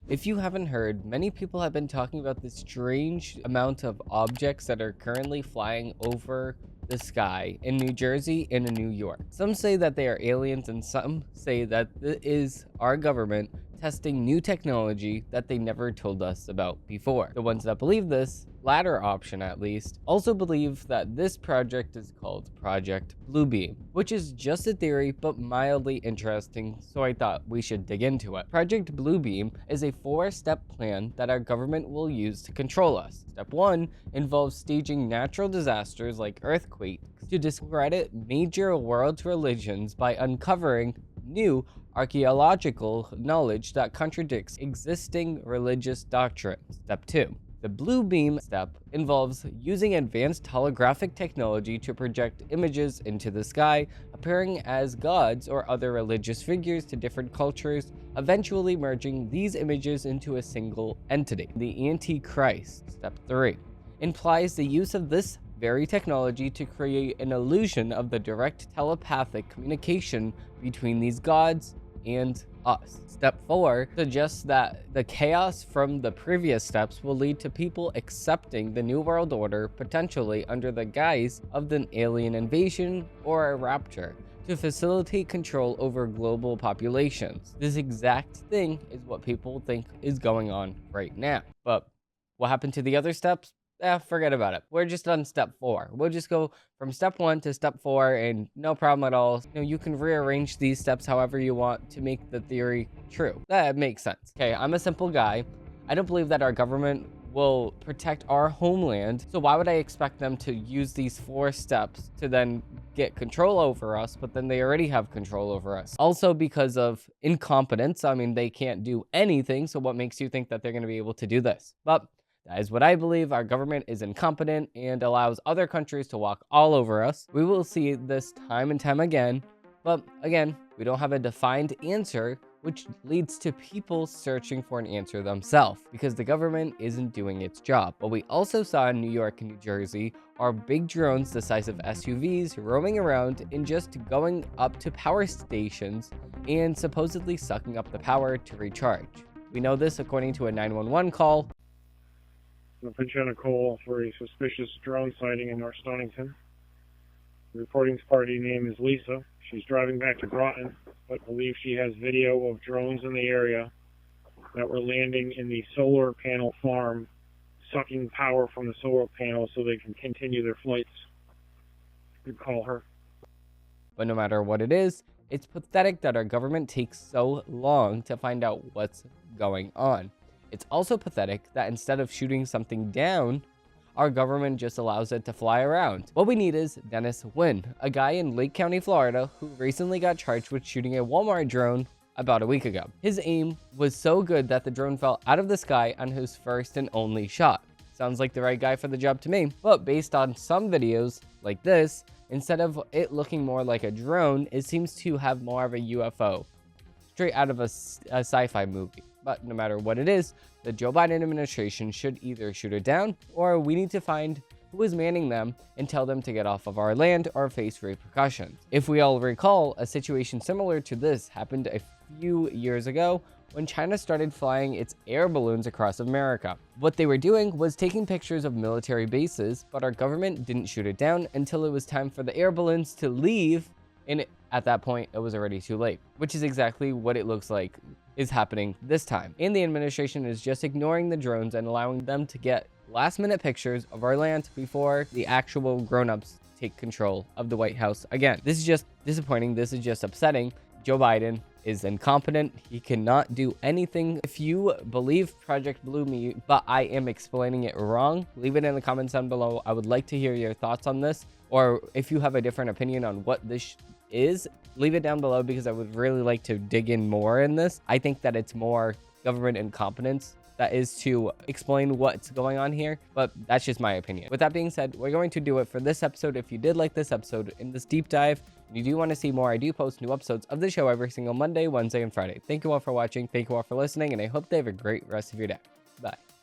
If you haven't heard, many people have been talking about the strange amount of objects that are currently flying over the sky in New Jersey and in New York. Some say that they are aliens, and some say that it is our government testing new technology that they never told us about before. The ones that believe this, latter option at least, also believe that this project is called Project Bluebeam, which is just a theory but mildly interesting, so I thought we should dig into it. Project Bluebeam is a 4-step plan that our government will use to control us. Step 1 involves staging natural disasters like earthquakes to discredit major world religions by uncovering new archaeological knowledge that contradicts existing religious doctrines. Step 2. The blue beam step involves using advanced holographic technology to project images into the sky, appearing as gods or other religious figures to different cultures, eventually merging these images into a single entity. The Antichrist, step 3, implies the use of this very technology to create an illusion of the direct telepathic communication between these gods and us. Step 4 suggests that the chaos from the previous steps will lead to people accepting the New World Order, potentially under the guise of an alien invasion or a rapture, to facilitate control over global populations. This exact thing is what people think is going on right now. But what happened to the other steps? Forget about it. We're just on step 4. We'll just go from step 1 to step 4 and no problem at all. You can rearrange these steps however you want to make the theory true. That makes sense. Okay, I'm a simple guy. I don't believe that our government will protect our homeland. So why would I expect them to use these 4 steps to then get control over us, but then they already have control over us? Also, because of incompetence, I mean, they can't do anything. So what makes you think that they're going to be able to do this? But that is what I believe. Our government is incompetent and allows other countries to walk all over us. We will see this time and time again, but again, we don't have a defined answer, which leads to people searching for an answer themselves because the government isn't doing its job. What we also saw in New York and New Jersey are big drones the size of SUVs roaming around and just going up to power stations and supposedly sucking up the power to recharge. We know this according to a 911 call. I'll put you on a call for a suspicious drone sighting in North Stonington. The reporting's party name is Lisa. She's driving back to Groton, but believes she has video of drones in the area that were landing in the solar panel farm, sucking power from the solar panels so they can continue their flights. You could call her. But no matter what it is, it's pathetic that our government takes so long to find out what's going on. It's also pathetic that instead of shooting something down, our government just allows it to fly around. What we need is Dennis Winn, a guy in Lake County, Florida, who recently got charged with shooting a Walmart drone about a week ago. His aim was so good that the drone fell out of the sky on his first and only shot. Sounds like the right guy for the job to me. But based on some videos like this, instead of it looking more like a drone, it seems to have more of a UFO, straight out of a sci-fi movie. But no matter what it is, the Joe Biden administration should either shoot it down, or we need to find who is manning them and tell them to get off of our land or face repercussions. If we all recall, a situation similar to this happened a few years ago when China started flying its air balloons across America. What they were doing was taking pictures of military bases, but our government didn't shoot it down until it was time for the air balloons to leave, and at that point, it was already too late, which is exactly what it looks like is happening this time. And the administration is just ignoring the drones and allowing them to get last-minute pictures of our land before the actual grown-ups take control of the White House again. This is just disappointing. This is just upsetting. Joe Biden is incompetent. He cannot do anything. If you believe Project Bluebeam, but I am explaining it wrong, leave it in the comments down below. I would like to hear your thoughts on this, or if you have a different opinion on what this is, leave it down below because I would really like to dig in more in this. I think that it's more government incompetence that is to explain what's going on here, but that's just my opinion. With that being said, we're going to do it for this episode. If you did like this episode in this deep dive, and you do want to see more, I do post new episodes of the show every single Monday, Wednesday, and Friday. Thank you all for watching. Thank you all for listening, and I hope they have a great rest of your day. Bye.